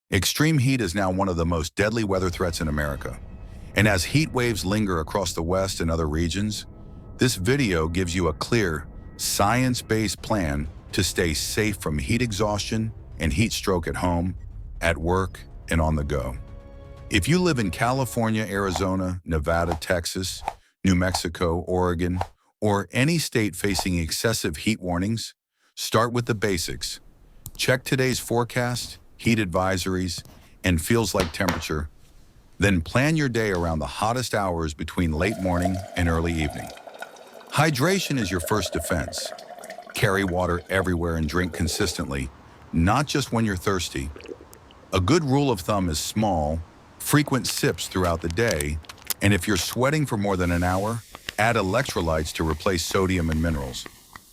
Extreme heat is now one of the most deadly weather threats in America. And as heat waves linger across the West and other regions, this video gives you a clear, science-based plan to stay safe from heat exhaustion and heat stroke at home, at work, and on the go. If you live in California, Arizona, Nevada, Texas, New Mexico, Oregon, or any state facing excessive heat warnings, start with the basics. Check today's forecast, heat advisories, and feels like temperature. Then plan your day around the hottest hours between late morning and early evening. Hydration is your first defense. Carry water everywhere and drink consistently, not just when you're thirsty. A good rule of thumb is small, frequent sips throughout the day, and if you're sweating for more than an hour, add electrolytes to replace sodium and minerals.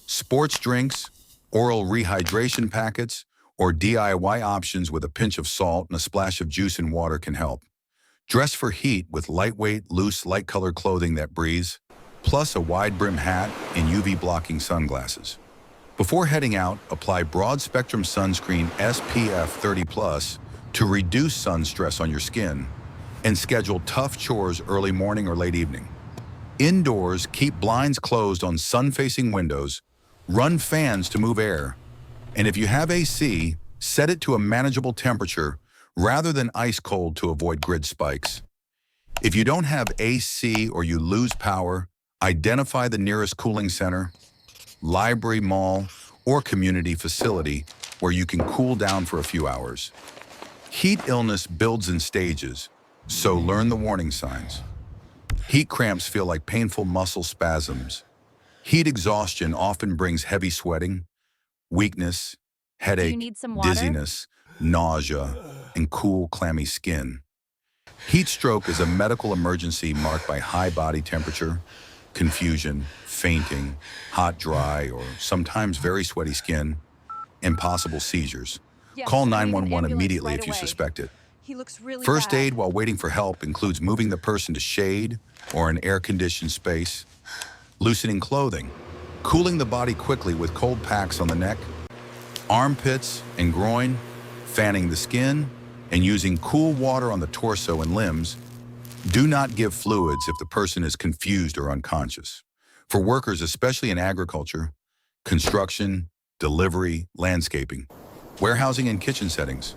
Sports drinks, oral rehydration packets, or DIY options with a pinch of salt and a splash of juice and water can help. Dress for heat with lightweight, loose, light-colored clothing that breathes, plus a wide-brim hat and UV-blocking sunglasses. Before heading out, apply broad-spectrum sunscreen SPF 30+ to reduce sun stress on your skin, and schedule tough chores early morning or late evening. Indoors, keep blinds closed on sun-facing windows, run fans to move air, and if you have AC, set it to a manageable temperature rather than ice cold to avoid grid spikes. If you don't have AC or you lose power, identify the nearest cooling center, library, mall, or community facility where you can cool down for a few hours. Heat illness builds in stages, so learn the warning signs. Heat cramps feel like painful muscle spasms. Heat exhaustion often brings heavy sweating, weakness, headache, dizziness, nausea, and cool, clammy skin. Heat stroke is a medical emergency marked by high body temperature, confusion, fainting, hot, dry, or sometimes very sweaty skin, and possible seizures. Call 911 immediately if you suspect it. First aid while waiting for help includes moving the person to shade or an air-conditioned space, loosening clothing, cooling the body quickly with cold packs on the neck, armpits and groin, fanning the skin, and using cool water on the torso and limbs. Do not give fluids if the person is confused or unconscious. For workers, especially in agriculture, construction, delivery, landscaping, warehousing, and kitchen settings,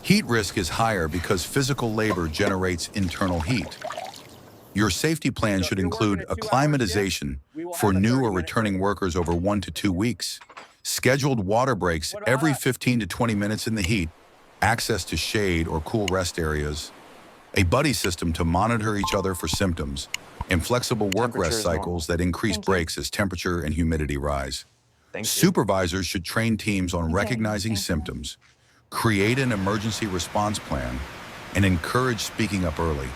heat risk is higher because physical labor generates internal heat. Your safety plan should include acclimatization for new or returning workers over 1 to 2 weeks, scheduled water breaks every 15 to 20 minutes in the heat, access to shade or cool rest areas, a buddy system to monitor each other for symptoms, and flexible work rest cycles that increase breaks as temperature and humidity rise. Supervisors should train teams on recognizing symptoms, create an emergency response plan, and encourage speaking up early.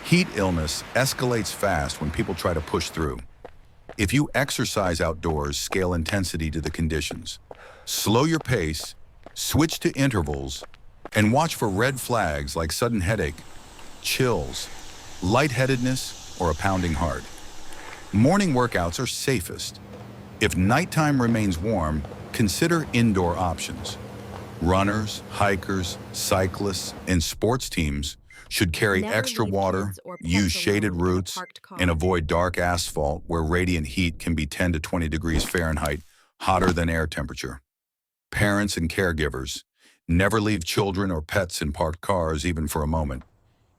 Heat illness escalates fast when people try to push through. If you exercise outdoors, scale intensity to the conditions. Slow your pace, switch to intervals, and watch for red flags like sudden headache, chills, lightheadedness, or a pounding heart. Morning workouts are safest. If nighttime remains warm, consider indoor options. Runners, hikers, cyclists, and sports teams should carry extra water, use shaded routes, and avoid dark asphalt where radiant heat can be 10 to 20 degrees Fahrenheit hotter than air temperature. Parents and caregivers, never leave children or pets in parked cars even for a moment.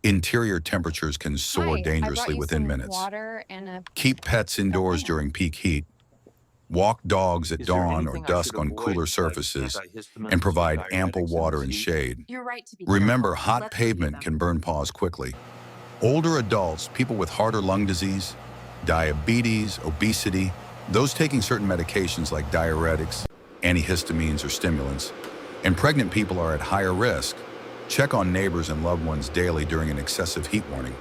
Interior temperatures can soar dangerously within minutes. Keep pets indoors during peak heat. Walk dogs at dawn or dusk on cooler surfaces, and provide ample water and shade. Remember, hot pavement can burn paws quickly. Older adults, people with heart or lung disease, diabetes, obesity, those taking certain medications like diuretics, antihistamines, or stimulants, and pregnant people are at higher risk. Check on neighbors and loved ones daily during an excessive heat warning.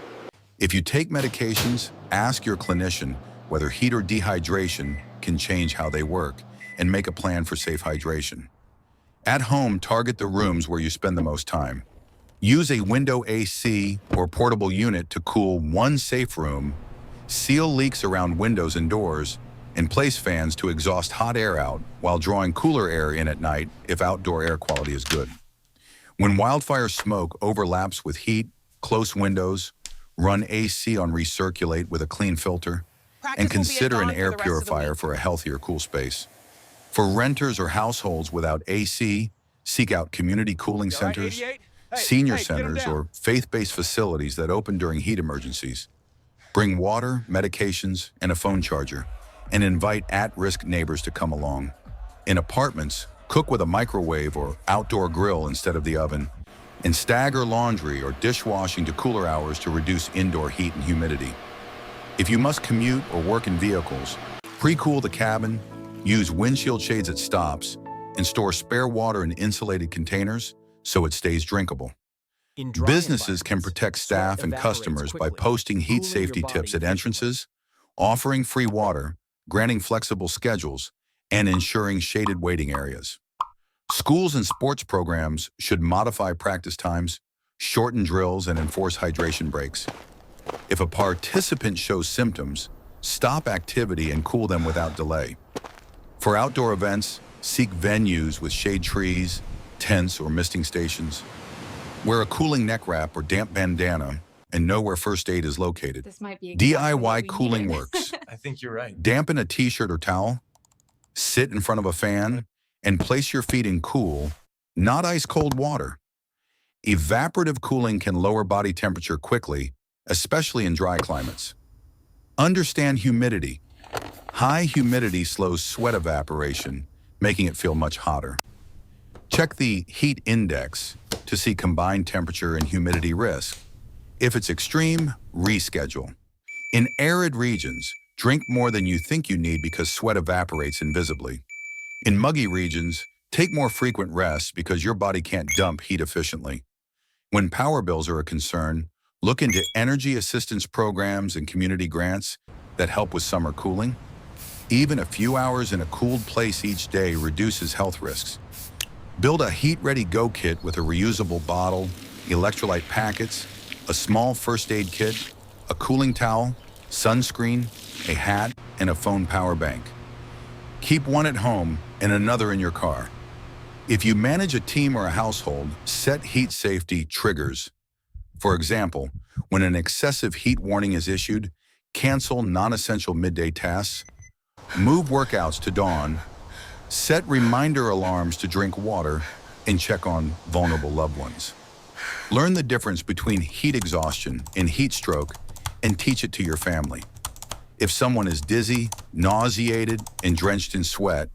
If you take medications, ask your clinician whether heat or dehydration can change how they work, and make a plan for safe hydration. At home, target the rooms where you spend the most time. Use a window AC or portable unit to cool one safe room, seal leaks around windows and doors, and place fans to exhaust hot air out while drawing cooler air in at night if outdoor air quality is good. When wildfire smoke overlaps with heat, close windows, run AC on recirculate with a clean filter, and Practice will be at consider an dawn for air the rest of the purifier week. for a healthier cool space. For renters or households without AC, seek out community cooling You all right, centers, 88? senior Hey, get him centers, down. or faith-based facilities that open during heat emergencies. Bring water, medications, and a phone charger, and invite at-risk neighbors to come along. In apartments, cook with a microwave or outdoor grill instead of the oven, and stagger laundry or dishwashing to cooler hours to reduce indoor heat and humidity. If you must commute or work in vehicles, pre-cool the cabin, use windshield shades at stops, and store spare water in insulated containers so it stays drinkable. In dry Businesses can environments, protect sweat staff and evaporates customers by quickly, posting heat cooling your safety body tips at efficiently. entrances, offering free water, granting flexible schedules, and ensuring shaded waiting areas. Schools and sports programs should modify practice times, shorten drills, and enforce hydration breaks. If a participant shows symptoms, stop activity and cool them without delay. For outdoor events, seek venues with shade trees, tents, or misting stations. Wear a cooling neck wrap or damp bandana and know where first aid is located. This might be exactly what DIY we cooling needed. works. I think you're right. Dampen a t-shirt or towel, sit in front of a fan, and place your feet in cool, not ice-cold water. Evaporative cooling can lower body temperature quickly, especially in dry climates. Understand humidity. High humidity slows sweat evaporation, making it feel much hotter. Check the heat index to see combined temperature and humidity risk. If it's extreme, reschedule. In arid regions, drink more than you think you need because sweat evaporates invisibly. In muggy regions, take more frequent rests because your body can't dump heat efficiently. When power bills are a concern, look into energy assistance programs and community grants that help with summer cooling. Even a few hours in a cooled place each day reduces health risks. Build a heat-ready go kit with a reusable bottle, electrolyte packets, a small first aid kit, a cooling towel, sunscreen, a hat, and a phone power bank. Keep one at home and another in your car. If you manage a team or a household, set heat safety triggers. For example, when an excessive heat warning is issued, cancel non-essential midday tasks, move workouts to dawn, set reminder alarms to drink water, and check on vulnerable loved ones. Learn the difference between heat exhaustion and heat stroke and teach it to your family. If someone is dizzy, nauseated, and drenched in sweat,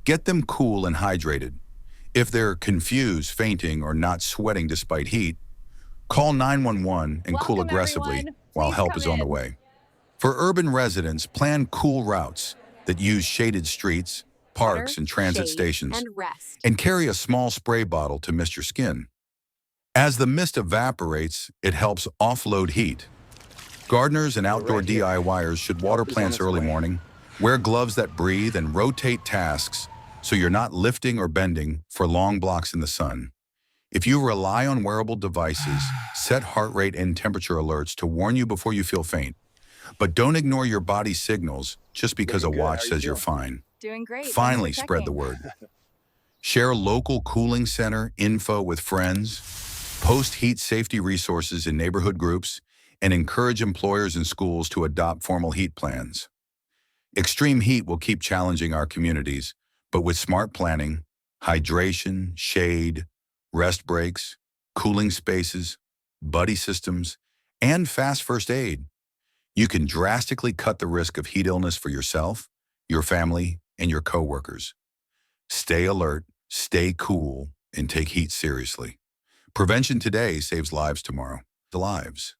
get them cool and hydrated. If they're confused, fainting, or not sweating despite heat, call 911 and cool Welcome, aggressively everyone. while Please help come is on the in. way. For urban residents, plan cool routes that use shaded streets, parks, Water, and transit shade, stations, and rest. and carry a small spray bottle to mist your skin. As the mist evaporates, it helps offload heat. Gardeners and outdoor right here. DIYers should water Help is on plants its early way. morning, wear gloves that breathe, and rotate tasks so you're not lifting or bending for long blocks in the sun. If you rely on wearable devices, set heart rate and temperature alerts to warn you before you feel faint. But don't ignore your body's signals just because a Looking good. watch How you says you're feeling? fine. Doing great. Thanks Finally, for spread the checking. word. Share local cooling center info with friends, post heat safety resources in neighborhood groups, and encourage employers and schools to adopt formal heat plans. Extreme heat will keep challenging our communities, but with smart planning, hydration, shade, rest breaks, cooling spaces, buddy systems, and fast first aid, you can drastically cut the risk of heat illness for yourself, your family, and your coworkers. Stay alert, stay cool, and take heat seriously. Prevention today saves lives tomorrow. The lives.